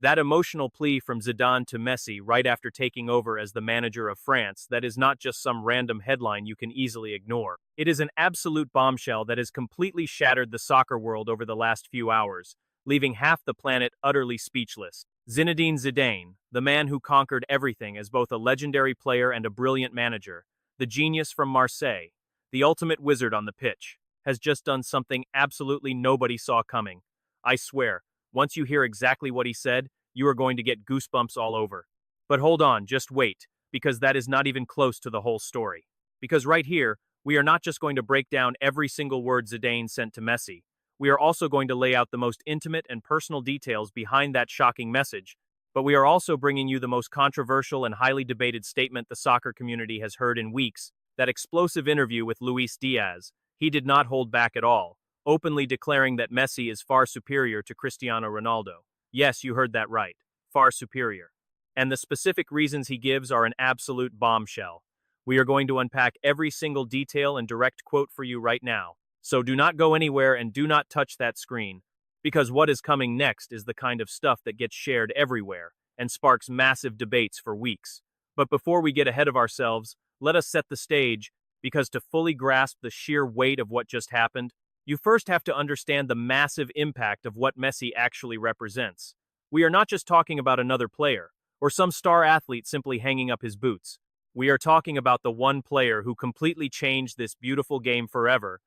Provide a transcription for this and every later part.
That emotional plea from Zidane to Messi right after taking over as the manager of France, that is not just some random headline you can easily ignore. It is an absolute bombshell that has completely shattered the soccer world over the last few hours, leaving half the planet utterly speechless. Zinedine Zidane, the man who conquered everything as both a legendary player and a brilliant manager, the genius from Marseille, the ultimate wizard on the pitch, has just done something absolutely nobody saw coming. I swear, once you hear exactly what he said, you are going to get goosebumps all over. But hold on, just wait, because that is not even close to the whole story. Because right here, we are not just going to break down every single word Zidane sent to Messi. We are also going to lay out the most intimate and personal details behind that shocking message, but we are also bringing you the most controversial and highly debated statement the soccer community has heard in weeks, that explosive interview with Luis Diaz. He did not hold back at all, openly declaring that Messi is far superior to Cristiano Ronaldo. Yes, you heard that right. Far superior. And the specific reasons he gives are an absolute bombshell. We are going to unpack every single detail and direct quote for you right now. So do not go anywhere and do not touch that screen, because what is coming next is the kind of stuff that gets shared everywhere and sparks massive debates for weeks. But before we get ahead of ourselves, let us set the stage, because to fully grasp the sheer weight of what just happened, you first have to understand the massive impact of what Messi actually represents. We are not just talking about another player, or some star athlete simply hanging up his boots. We are talking about the one player who completely changed this beautiful game forever,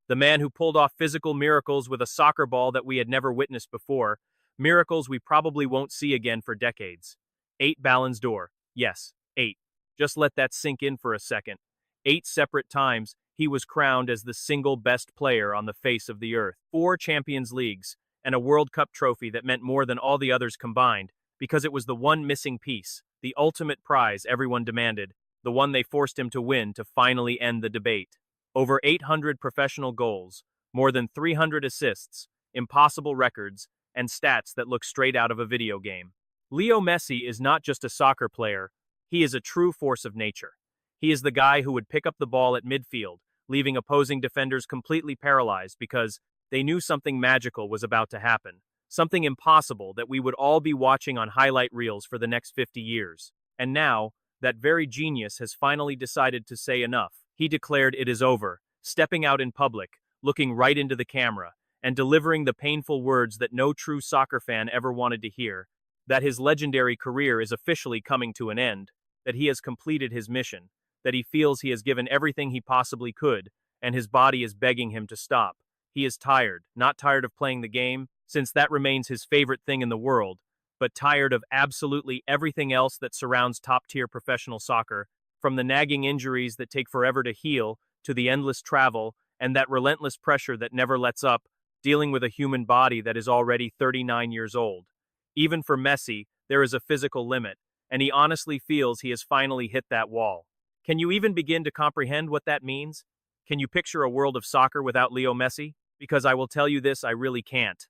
the man who pulled off physical miracles with a soccer ball that we had never witnessed before, miracles we probably won't see again for decades. 8 Ballons d'Or. Yes, 8. Just let that sink in for a second. 8 separate times, he was crowned as the single best player on the face of the earth. 4 Champions Leagues, and a World Cup trophy that meant more than all the others combined, because it was the one missing piece, the ultimate prize everyone demanded, the one they forced him to win to finally end the debate. Over 800 professional goals, more than 300 assists, impossible records, and stats that look straight out of a video game. Leo Messi is not just a soccer player, he is a true force of nature. He is the guy who would pick up the ball at midfield, leaving opposing defenders completely paralyzed because they knew something magical was about to happen, something impossible that we would all be watching on highlight reels for the next 50 years. And now, that very genius has finally decided to say enough. He declared it is over, stepping out in public, looking right into the camera, and delivering the painful words that no true soccer fan ever wanted to hear, that his legendary career is officially coming to an end, that he has completed his mission, that he feels he has given everything he possibly could, and his body is begging him to stop. He is tired, not tired of playing the game, since that remains his favorite thing in the world, but tired of absolutely everything else that surrounds top-tier professional soccer, from the nagging injuries that take forever to heal, to the endless travel, and that relentless pressure that never lets up, dealing with a human body that is already 39 years old. Even for Messi, there is a physical limit, and he honestly feels he has finally hit that wall. Can you even begin to comprehend what that means? Can you picture a world of soccer without Leo Messi? Because I will tell you this, I really can't.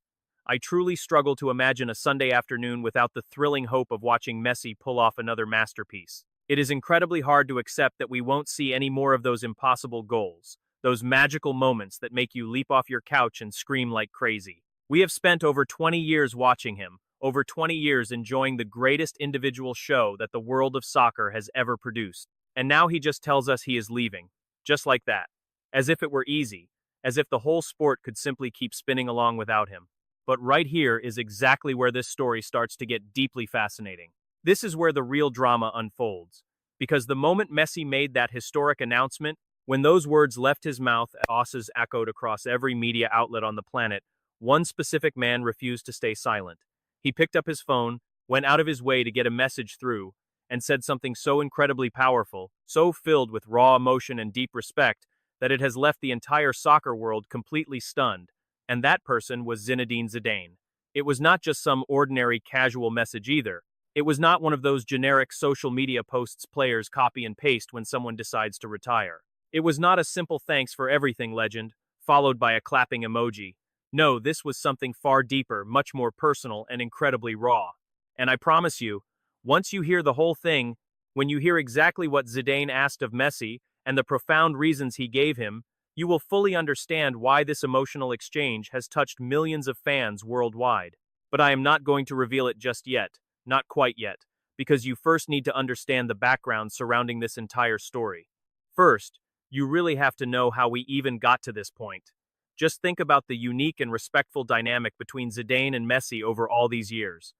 I truly struggle to imagine a Sunday afternoon without the thrilling hope of watching Messi pull off another masterpiece. It is incredibly hard to accept that we won't see any more of those impossible goals, those magical moments that make you leap off your couch and scream like crazy. We have spent over 20 years watching him, over 20 years enjoying the greatest individual show that the world of soccer has ever produced. And now he just tells us he is leaving, just like that, as if it were easy, as if the whole sport could simply keep spinning along without him. But right here is exactly where this story starts to get deeply fascinating. This is where the real drama unfolds, because the moment Messi made that historic announcement, when those words left his mouth, Osses echoed across every media outlet on the planet, one specific man refused to stay silent. He picked up his phone, went out of his way to get a message through, and said something so incredibly powerful, so filled with raw emotion and deep respect, that it has left the entire soccer world completely stunned. And that person was Zinedine Zidane. It was not just some ordinary casual message either. It was not one of those generic social media posts players copy and paste when someone decides to retire. It was not a simple thanks for everything legend, followed by a clapping emoji. No, this was something far deeper, much more personal, and incredibly raw. And I promise you, once you hear the whole thing, when you hear exactly what Zidane asked of Messi and the profound reasons he gave him, you will fully understand why this emotional exchange has touched millions of fans worldwide. But I am not going to reveal it just yet, not quite yet, because you first need to understand the background surrounding this entire story. First, you really have to know how we even got to this point. Just think about the unique and respectful dynamic between Zidane and Messi over all these years.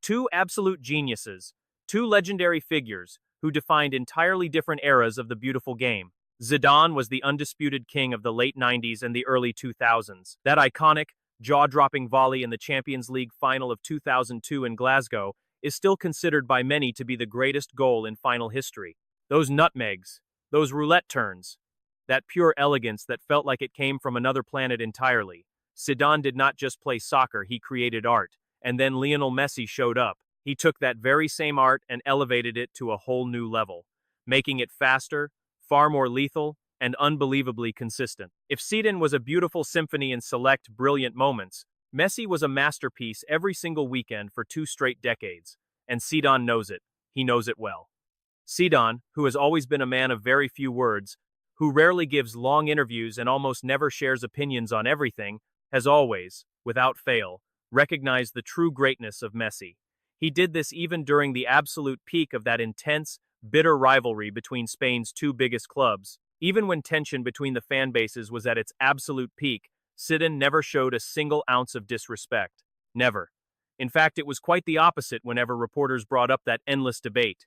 Two absolute geniuses, two legendary figures, who defined entirely different eras of the beautiful game. Zidane was the undisputed king of the late 90s and the early 2000s. That iconic, jaw-dropping volley in the Champions League final of 2002 in Glasgow is still considered by many to be the greatest goal in final history. Those nutmegs, those roulette turns, that pure elegance that felt like it came from another planet entirely. Zidane did not just play soccer, he created art. And then Lionel Messi showed up. He took that very same art and elevated it to a whole new level, making it faster, far more lethal, and unbelievably consistent. If Zidane was a beautiful symphony in select, brilliant moments, Messi was a masterpiece every single weekend for 2 straight decades. And Zidane knows it. He knows it well. Zidane, who has always been a man of very few words, who rarely gives long interviews and almost never shares opinions on everything, has always, without fail, recognized the true greatness of Messi. He did this even during the absolute peak of that intense, bitter rivalry between Spain's two biggest clubs. Even when tension between the fan bases was at its absolute peak, Zidane never showed a single ounce of disrespect. Never. In fact, it was quite the opposite whenever reporters brought up that endless debate.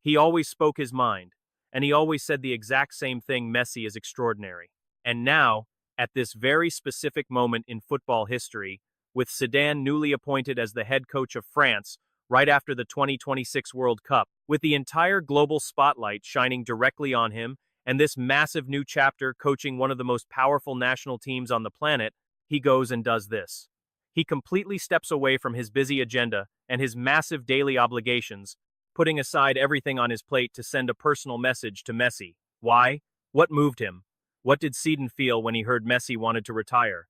He always spoke his mind, and he always said the exact same thing: Messi is extraordinary. And now, at this very specific moment in football history, with Zidane newly appointed as the head coach of France right after the 2026 World Cup, with the entire global spotlight shining directly on him, and this massive new chapter coaching one of the most powerful national teams on the planet, he goes and does this. He completely steps away from his busy agenda and his massive daily obligations, putting aside everything on his plate to send a personal message to Messi. Why? What moved him? What did Zidane feel when he heard Messi wanted to retire?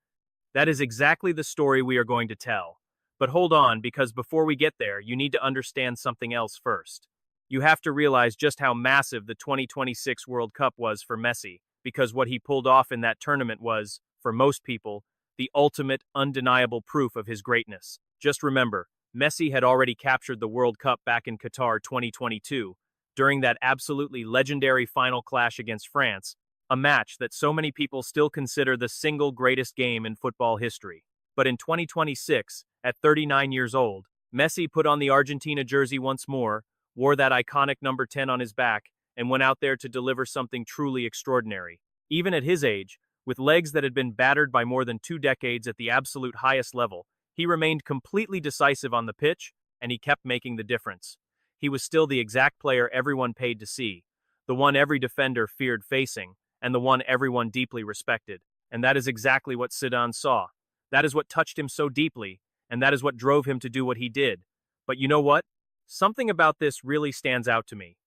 That is exactly the story we are going to tell. But hold on, because before we get there, you need to understand something else first. You have to realize just how massive the 2026 World Cup was for Messi, because what he pulled off in that tournament was, for most people, the ultimate, undeniable proof of his greatness. Just remember, Messi had already captured the World Cup back in Qatar 2022, during that absolutely legendary final clash against France, a match that so many people still consider the single greatest game in football history. But in 2026, at 39 years old, Messi put on the Argentina jersey once more, wore that iconic number 10 on his back, and went out there to deliver something truly extraordinary. Even at his age, with legs that had been battered by more than 2 decades at the absolute highest level, he remained completely decisive on the pitch, and he kept making the difference. He was still the exact player everyone paid to see, the one every defender feared facing, and the one everyone deeply respected. And that is exactly what Zidane saw. That is what touched him so deeply, and that is what drove him to do what he did. But you know what? Something about this really stands out to me.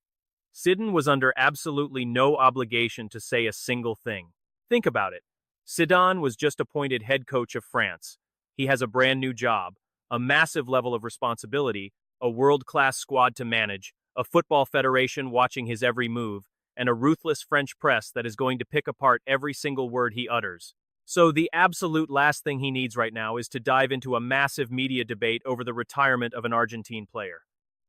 Zidane was under absolutely no obligation to say a single thing. Think about it. Zidane was just appointed head coach of France. He has a brand new job, a massive level of responsibility, a world-class squad to manage, a football federation watching his every move, and a ruthless French press that is going to pick apart every single word he utters. So the absolute last thing he needs right now is to dive into a massive media debate over the retirement of an Argentine player.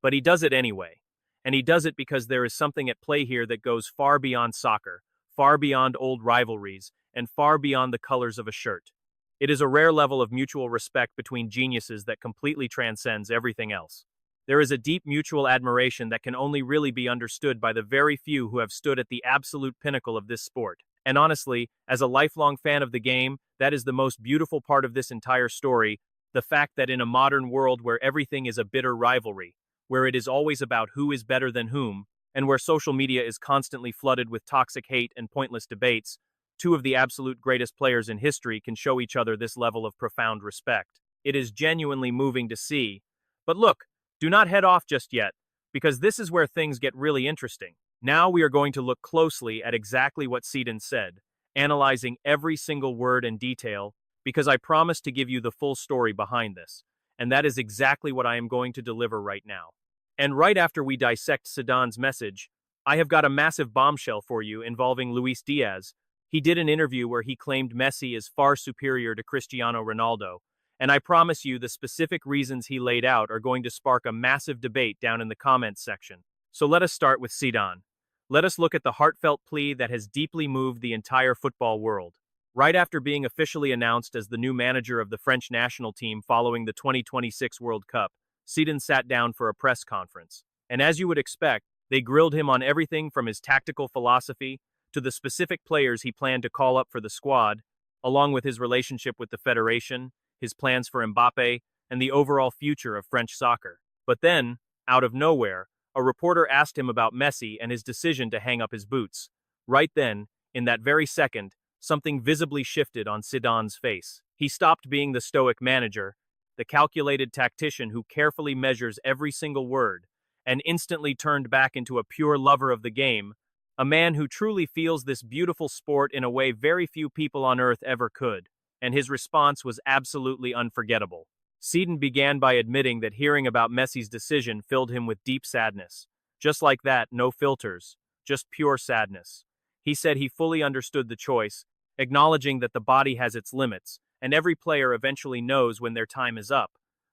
But he does it anyway. And he does it because there is something at play here that goes far beyond soccer, far beyond old rivalries, and far beyond the colors of a shirt. It is a rare level of mutual respect between geniuses that completely transcends everything else. There is a deep mutual admiration that can only really be understood by the very few who have stood at the absolute pinnacle of this sport. And honestly, as a lifelong fan of the game, that is the most beautiful part of this entire story, the fact that in a modern world where everything is a bitter rivalry, where it is always about who is better than whom, and where social media is constantly flooded with toxic hate and pointless debates, two of the absolute greatest players in history can show each other this level of profound respect. It is genuinely moving to see. But look, do not head off just yet, because this is where things get really interesting. Now we are going to look closely at exactly what Zidane said, analyzing every single word and detail, because I promise to give you the full story behind this, and that is exactly what I am going to deliver right now. And right after we dissect Zidane's message, I have got a massive bombshell for you involving Luis Diaz. He did an interview where he claimed Messi is far superior to Cristiano Ronaldo, And I promise you the specific reasons he laid out are going to spark a massive debate down in the comments section. So let us start with Zidane. Let us look at the heartfelt plea that has deeply moved the entire football world. Right after being officially announced as the new manager of the French national team following the 2026 World Cup, Zidane sat down for a press conference. And as you would expect, they grilled him on everything from his tactical philosophy to the specific players he planned to call up for the squad, along with his relationship with the federation, his plans for Mbappé, and the overall future of French soccer. But then, out of nowhere, a reporter asked him about Messi and his decision to hang up his boots. Right then, in that very second, something visibly shifted on Zidane's face. He stopped being the stoic manager, the calculated tactician who carefully measures every single word, and instantly turned back into a pure lover of the game, a man who truly feels this beautiful sport in a way very few people on earth ever could. And his response was absolutely unforgettable. Zidane began by admitting that hearing about Messi's decision filled him with deep sadness. Just like that, no filters, just pure sadness. He said he fully understood the choice, acknowledging that the body has its limits, and every player eventually knows when their time is up,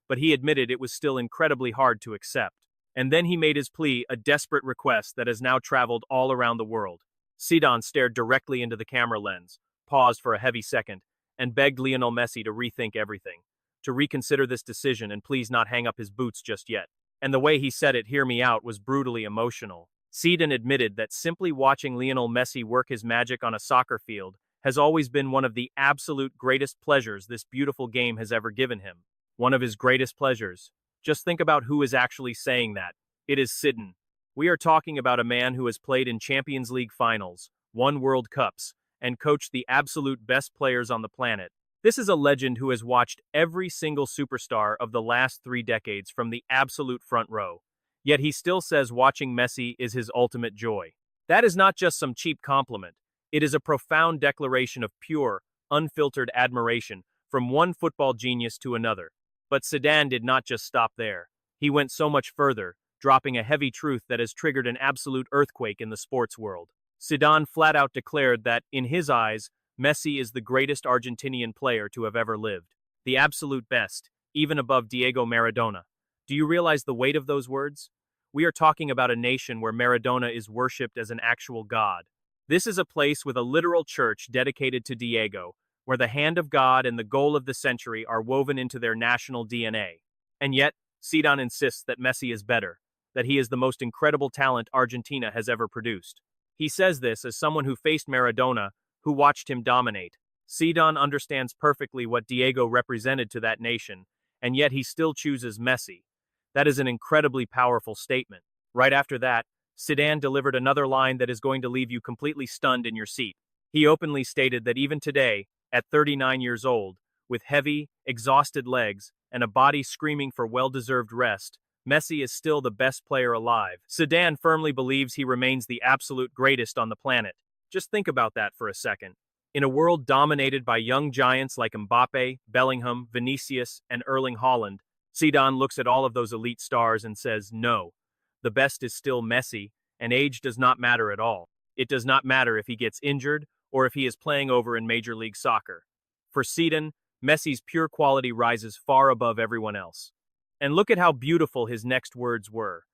but he admitted it was still incredibly hard to accept. And then he made his plea a desperate request that has now traveled all around the world. Zidane stared directly into the camera lens, paused for a heavy second, and begged Lionel Messi to rethink everything, to reconsider this decision and please not hang up his boots just yet. And the way he said it, hear me out, was brutally emotional. Zidane admitted that simply watching Lionel Messi work his magic on a soccer field has always been one of the absolute greatest pleasures this beautiful game has ever given him. One of his greatest pleasures. Just think about who is actually saying that. It is Zidane. We are talking about a man who has played in Champions League finals, won World Cups, and coached the absolute best players on the planet. This is a legend who has watched every single superstar of the last 3 decades from the absolute front row. Yet he still says watching Messi is his ultimate joy. That is not just some cheap compliment. It is a profound declaration of pure, unfiltered admiration from one football genius to another. But Zidane did not just stop there. He went so much further, dropping a heavy truth that has triggered an absolute earthquake in the sports world. Zidane flat out declared that, in his eyes, Messi is the greatest Argentinian player to have ever lived. The absolute best, even above Diego Maradona. Do you realize the weight of those words? We are talking about a nation where Maradona is worshipped as an actual god. This is a place with a literal church dedicated to Diego, where the hand of God and the goal of the century are woven into their national DNA. And yet, Zidane insists that Messi is better, that he is the most incredible talent Argentina has ever produced. He says this as someone who faced Maradona, who watched him dominate. Zidane understands perfectly what Diego represented to that nation, and yet he still chooses Messi. That is an incredibly powerful statement. Right after that, Zidane delivered another line that is going to leave you completely stunned in your seat. He openly stated that even today, at 39 years old, with heavy, exhausted legs, and a body screaming for well-deserved rest, Messi is still the best player alive. Zidane firmly believes he remains the absolute greatest on the planet. Just think about that for a second. In a world dominated by young giants like Mbappé, Bellingham, Vinícius, and Erling Haaland, Zidane looks at all of those elite stars and says, no, the best is still Messi, and age does not matter at all. It does not matter if he gets injured or if he is playing over in Major League Soccer. For Zidane, Messi's pure quality rises far above everyone else. And look at how beautiful his next words were.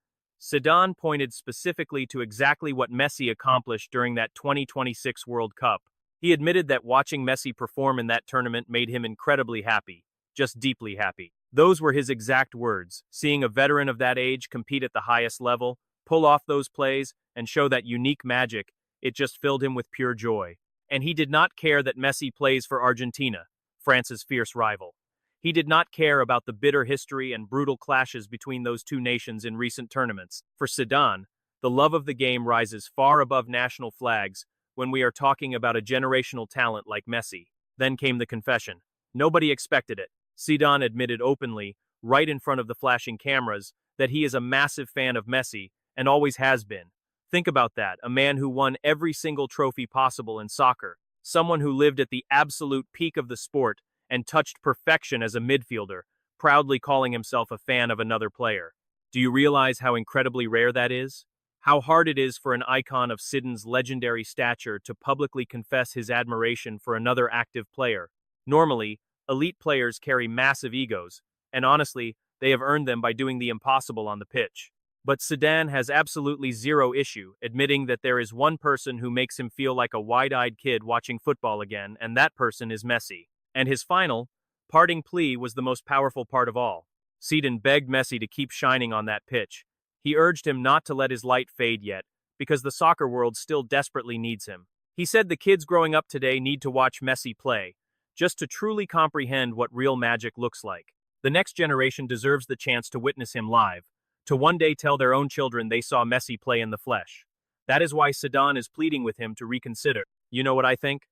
Zidane pointed specifically to exactly what Messi accomplished during that 2026 World Cup. He admitted that watching Messi perform in that tournament made him incredibly happy, just deeply happy. Those were his exact words. Seeing a veteran of that age compete at the highest level, pull off those plays, and show that unique magic, it just filled him with pure joy. And he did not care that Messi plays for Argentina, France's fierce rival. He did not care about the bitter history and brutal clashes between those two nations in recent tournaments. For Zidane, the love of the game rises far above national flags when we are talking about a generational talent like Messi. Then came the confession. Nobody expected it. Zidane admitted openly, right in front of the flashing cameras, that he is a massive fan of Messi and always has been. Think about that, a man who won every single trophy possible in soccer, someone who lived at the absolute peak of the sport and touched perfection as a midfielder, proudly calling himself a fan of another player. Do you realize how incredibly rare that is? How hard it is for an icon of Zidane's legendary stature to publicly confess his admiration for another active player. Normally, Elite players carry massive egos, and honestly, they have earned them by doing the impossible on the pitch. But Zidane has absolutely zero issue admitting that there is one person who makes him feel like a wide-eyed kid watching football again, and that person is Messi. And his final, parting plea was the most powerful part of all. Zidane begged Messi to keep shining on that pitch. He urged him not to let his light fade yet, because the soccer world still desperately needs him. He said the kids growing up today need to watch Messi play, just to truly comprehend what real magic looks like. The next generation deserves the chance to witness him live, to one day tell their own children they saw Messi play in the flesh. That is why Zidane is pleading with him to reconsider. You know what I think?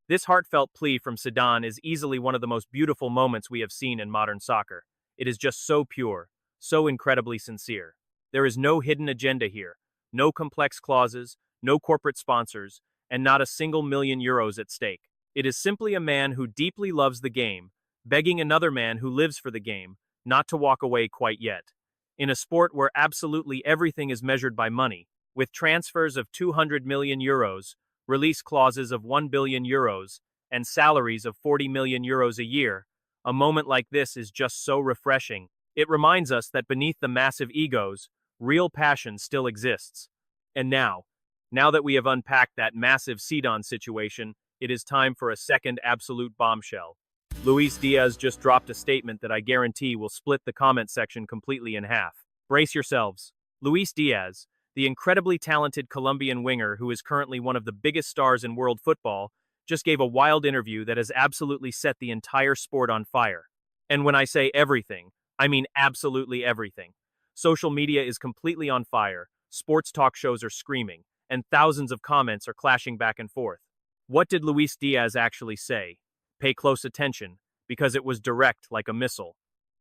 This heartfelt plea from Zidane is easily one of the most beautiful moments we have seen in modern soccer. It is just so pure, so incredibly sincere. There is no hidden agenda here, no complex clauses, no corporate sponsors, and not a single million euros at stake. It is simply a man who deeply loves the game, begging another man who lives for the game, not to walk away quite yet. In a sport where absolutely everything is measured by money, with transfers of 200 million euros, release clauses of 1 billion euros, and salaries of 40 million euros a year, a moment like this is just so refreshing. It reminds us that beneath the massive egos, real passion still exists. And now that we have unpacked that massive Zidane situation, it is time for a second absolute bombshell. Luis Diaz just dropped a statement that I guarantee will split the comment section completely in half. Brace yourselves. Luis Diaz, the incredibly talented Colombian winger who is currently one of the biggest stars in world football, just gave a wild interview that has absolutely set the entire sport on fire. And when I say everything, I mean absolutely everything. Social media is completely on fire, sports talk shows are screaming, and thousands of comments are clashing back and forth. What did Luis Diaz actually say? Pay close attention, because it was direct like a missile.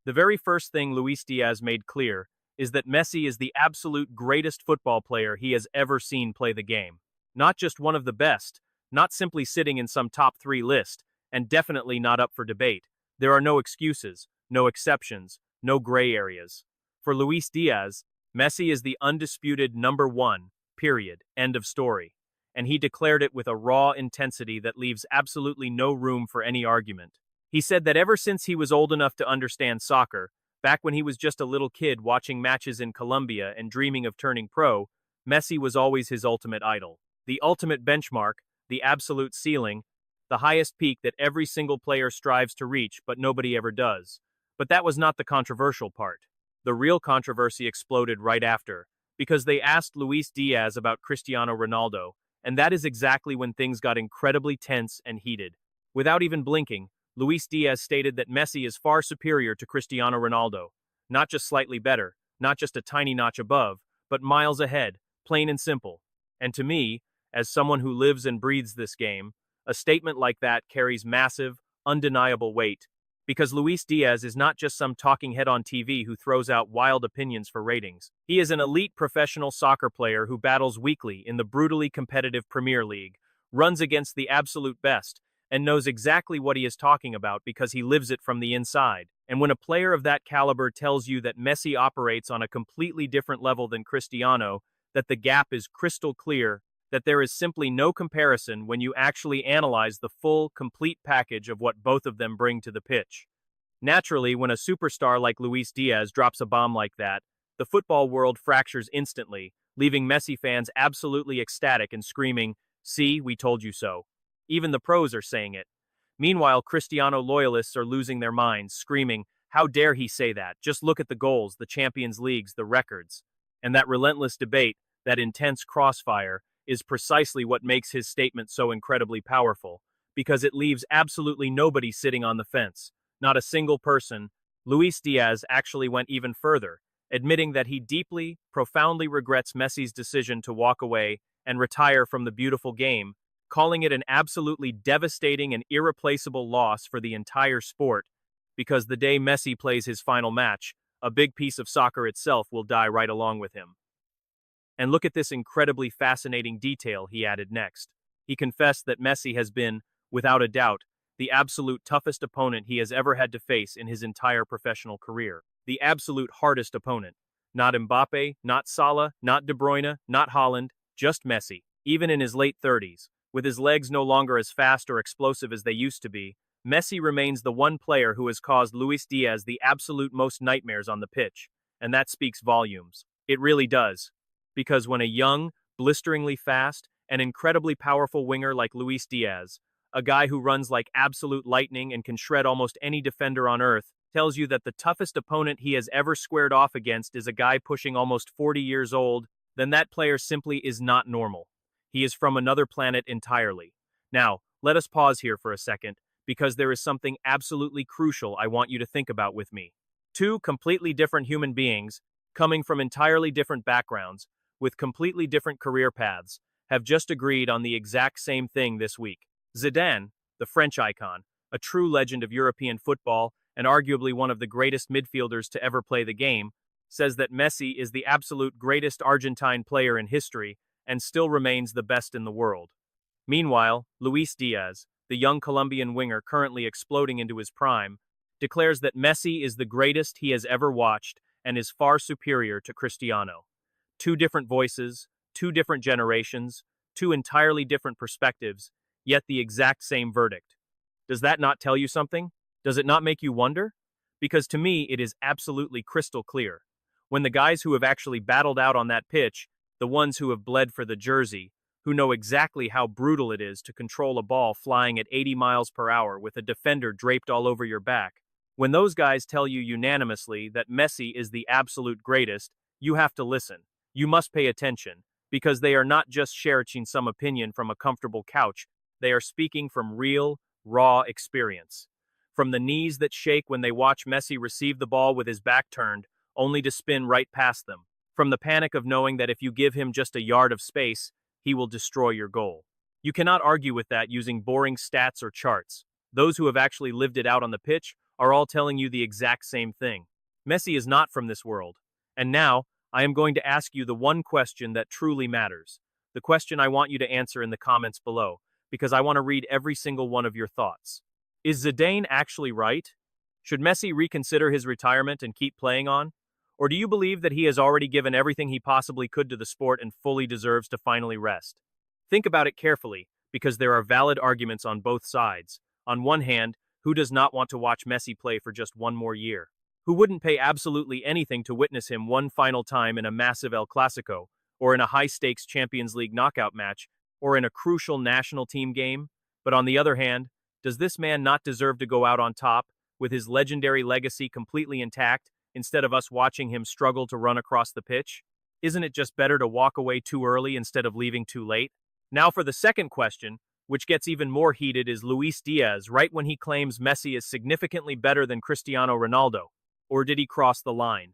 The very first thing Luis Diaz made clear is that Messi is the absolute greatest football player he has ever seen play the game. Not just one of the best, not simply sitting in some top 3 list, and definitely not up for debate. There are no excuses, no exceptions, no gray areas. For Luis Diaz, Messi is the undisputed number 1, period, end of story. And he declared it with a raw intensity that leaves absolutely no room for any argument. He said that ever since he was old enough to understand soccer, back when he was just a little kid watching matches in Colombia and dreaming of turning pro, Messi was always his ultimate idol. The ultimate benchmark, the absolute ceiling, the highest peak that every single player strives to reach but nobody ever does. But that was not the controversial part. The real controversy exploded right after, because they asked Luis Diaz about Cristiano Ronaldo, and that is exactly when things got incredibly tense and heated. Without even blinking, Luis Diaz stated that Messi is far superior to Cristiano Ronaldo. Not just slightly better, not just a tiny notch above, but miles ahead, plain and simple. And to me, as someone who lives and breathes this game, a statement like that carries massive, undeniable weight. Because Luis Diaz is not just some talking head on TV who throws out wild opinions for ratings. He is an elite professional soccer player who battles weekly in the brutally competitive Premier League, runs against the absolute best, and knows exactly what he is talking about because he lives it from the inside. And when a player of that caliber tells you that Messi operates on a completely different level than Cristiano, that the gap is crystal clear, that there is simply no comparison when you actually analyze the full, complete package of what both of them bring to the pitch. Naturally, when a superstar like Luis Diaz drops a bomb like that, the football world fractures instantly, leaving Messi fans absolutely ecstatic and screaming, "See, we told you so." Even the pros are saying it. Meanwhile, Cristiano loyalists are losing their minds, screaming, "How dare he say that? Just look at the goals, the Champions Leagues, the records." And that relentless debate, that intense crossfire, is precisely what makes his statement so incredibly powerful, because it leaves absolutely nobody sitting on the fence. Not a single person. Luis Diaz actually went even further, admitting that he deeply, profoundly regrets Messi's decision to walk away and retire from the beautiful game, calling it an absolutely devastating and irreplaceable loss for the entire sport, because the day Messi plays his final match, a big piece of soccer itself will die right along with him. And look at this incredibly fascinating detail he added next. He confessed that Messi has been, without a doubt, the absolute toughest opponent he has ever had to face in his entire professional career. The absolute hardest opponent. Not Mbappé, not Salah, not De Bruyne, not Haaland, just Messi. Even in his late 30s, with his legs no longer as fast or explosive as they used to be, Messi remains the one player who has caused Luis Diaz the absolute most nightmares on the pitch, and that speaks volumes. It really does. Because when a young, blisteringly fast, and incredibly powerful winger like Luis Diaz, a guy who runs like absolute lightning and can shred almost any defender on earth, tells you that the toughest opponent he has ever squared off against is a guy pushing almost 40 years old, then that player simply is not normal. He is from another planet entirely. Now, let us pause here for a second, because there is something absolutely crucial I want you to think about with me. Two completely different human beings, coming from entirely different backgrounds, with completely different career paths, have just agreed on the exact same thing this week. Zidane, the French icon, a true legend of European football and arguably one of the greatest midfielders to ever play the game, says that Messi is the absolute greatest Argentine player in history and still remains the best in the world. Meanwhile, Luis Diaz, the young Colombian winger currently exploding into his prime, declares that Messi is the greatest he has ever watched and is far superior to Cristiano. Two different voices, two different generations, two entirely different perspectives, yet the exact same verdict. Does that not tell you something? Does it not make you wonder? Because to me, it is absolutely crystal clear. When the guys who have actually battled out on that pitch, the ones who have bled for the jersey, who know exactly how brutal it is to control a ball flying at 80 miles per hour with a defender draped all over your back, when those guys tell you unanimously that Messi is the absolute greatest, you have to listen. You must pay attention, because they are not just sharing some opinion from a comfortable couch, they are speaking from real, raw experience. From the knees that shake when they watch Messi receive the ball with his back turned, only to spin right past them. From the panic of knowing that if you give him just a yard of space, he will destroy your goal. You cannot argue with that using boring stats or charts. Those who have actually lived it out on the pitch are all telling you the exact same thing. Messi is not from this world. And now, I am going to ask you the one question that truly matters. The question I want you to answer in the comments below, because I want to read every single one of your thoughts. Is Zidane actually right? Should Messi reconsider his retirement and keep playing on? Or do you believe that he has already given everything he possibly could to the sport and fully deserves to finally rest? Think about it carefully, because there are valid arguments on both sides. On one hand, who does not want to watch Messi play for just one more year? Who wouldn't pay absolutely anything to witness him one final time in a massive El Clasico, or in a high-stakes Champions League knockout match, or in a crucial national team game? But on the other hand, does this man not deserve to go out on top, with his legendary legacy completely intact, instead of us watching him struggle to run across the pitch? Isn't it just better to walk away too early instead of leaving too late? Now for the second question, which gets even more heated, is Luis Diaz right when he claims Messi is significantly better than Cristiano Ronaldo? Or did he cross the line?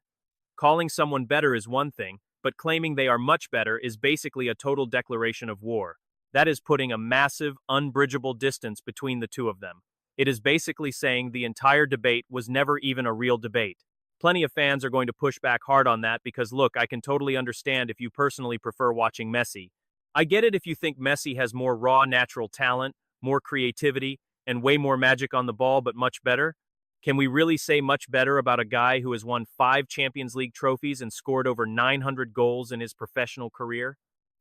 Calling someone better is one thing, but claiming they are much better is basically a total declaration of war. That is putting a massive, unbridgeable distance between the two of them. It is basically saying the entire debate was never even a real debate. Plenty of fans are going to push back hard on that because look, I can totally understand if you personally prefer watching Messi. I get it if you think Messi has more raw natural talent, more creativity, and way more magic on the ball, but much better. Can we really say much better about a guy who has won 5 Champions League trophies and scored over 900 goals in his professional career?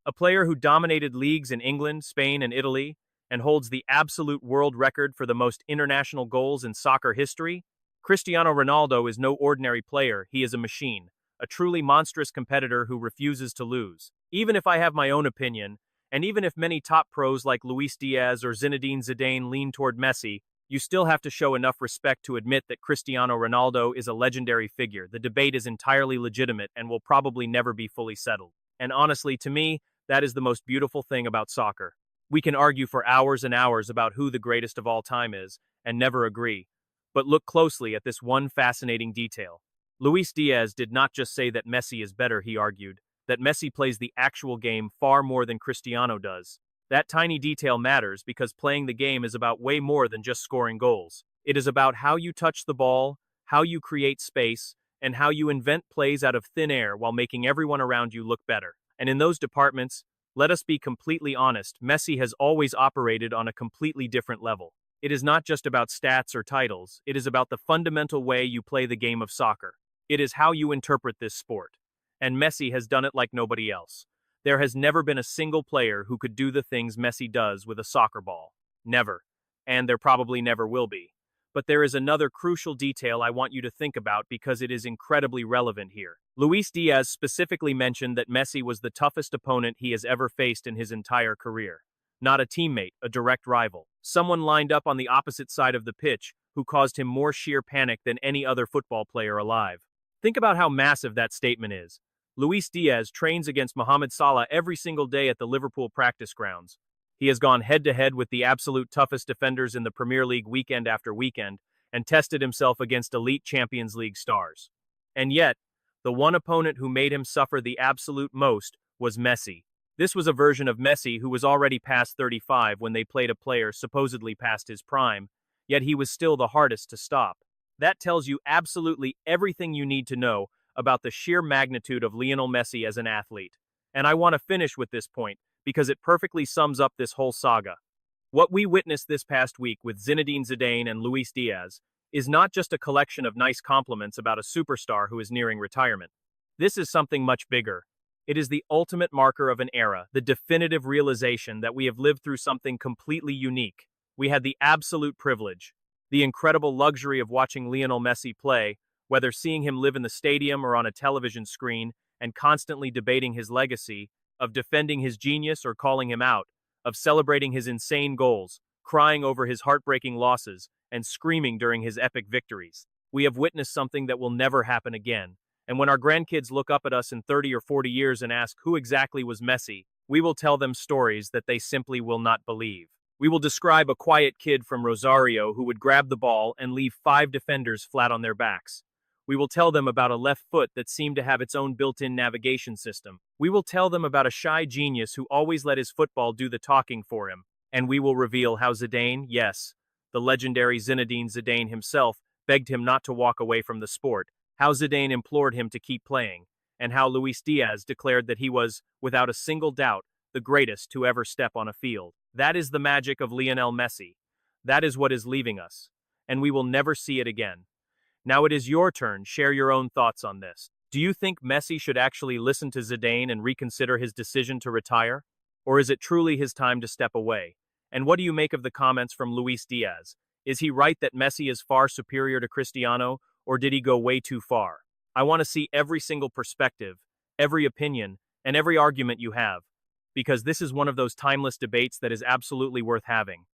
A player who dominated leagues in England, Spain, and Italy, and holds the absolute world record for the most international goals in soccer history? Cristiano Ronaldo is no ordinary player, he is a machine, a truly monstrous competitor who refuses to lose. Even if I have my own opinion, and even if many top pros like Luis Diaz or Zinedine Zidane lean toward Messi, you still have to show enough respect to admit that Cristiano Ronaldo is a legendary figure. The debate is entirely legitimate and will probably never be fully settled. And honestly, to me, that is the most beautiful thing about soccer. We can argue for hours and hours about who the greatest of all time is, and never agree. But look closely at this one fascinating detail. Luis Diaz did not just say that Messi is better, he argued, that Messi plays the actual game far more than Cristiano does. That tiny detail matters because playing the game is about way more than just scoring goals. It is about how you touch the ball, how you create space, and how you invent plays out of thin air while making everyone around you look better. And in those departments, let us be completely honest, Messi has always operated on a completely different level. It is not just about stats or titles, it is about the fundamental way you play the game of soccer. It is how you interpret this sport. And Messi has done it like nobody else. There has never been a single player who could do the things Messi does with a soccer ball. Never. and there probably never will be. But there is another crucial detail I want you to think about because it is incredibly relevant here. Luis Diaz specifically mentioned that Messi was the toughest opponent he has ever faced in his entire career. Not a teammate, a direct rival. Someone lined up on the opposite side of the pitch who caused him more sheer panic than any other football player alive. Think about how massive that statement is. Luis Diaz trains against Mohamed Salah every single day at the Liverpool practice grounds. He has gone head-to-head with the absolute toughest defenders in the Premier League weekend after weekend and tested himself against elite Champions League stars. And yet, the one opponent who made him suffer the absolute most was Messi. This was a version of Messi who was already past 35 when they played a player supposedly past his prime, yet he was still the hardest to stop. That tells you absolutely everything you need to know about the sheer magnitude of Lionel Messi as an athlete. And I want to finish with this point, because it perfectly sums up this whole saga. What we witnessed this past week with Zinedine Zidane and Luis Diaz is not just a collection of nice compliments about a superstar who is nearing retirement. This is something much bigger. It is the ultimate marker of an era, the definitive realization that we have lived through something completely unique. We had the absolute privilege, the incredible luxury of watching Lionel Messi play, whether seeing him live in the stadium or on a television screen, and constantly debating his legacy, of defending his genius or calling him out, of celebrating his insane goals, crying over his heartbreaking losses, and screaming during his epic victories. We have witnessed something that will never happen again, and when our grandkids look up at us in 30 or 40 years and ask who exactly was Messi, we will tell them stories that they simply will not believe. We will describe a quiet kid from Rosario who would grab the ball and leave 5 defenders flat on their backs. We will tell them about a left foot that seemed to have its own built-in navigation system. We will tell them about a shy genius who always let his football do the talking for him. And we will reveal how Zidane, yes, the legendary Zinedine Zidane himself, begged him not to walk away from the sport, how Zidane implored him to keep playing, and how Luis Diaz declared that he was, without a single doubt, the greatest to ever step on a field. That is the magic of Lionel Messi. That is what is leaving us. And we will never see it again. Now it is your turn. Share your own thoughts on this. Do you think Messi should actually listen to Zidane and reconsider his decision to retire? Or is it truly his time to step away? And what do you make of the comments from Luis Diaz? Is he right that Messi is far superior to Cristiano, or did he go way too far? I want to see every single perspective, every opinion, and every argument you have, because this is one of those timeless debates that is absolutely worth having.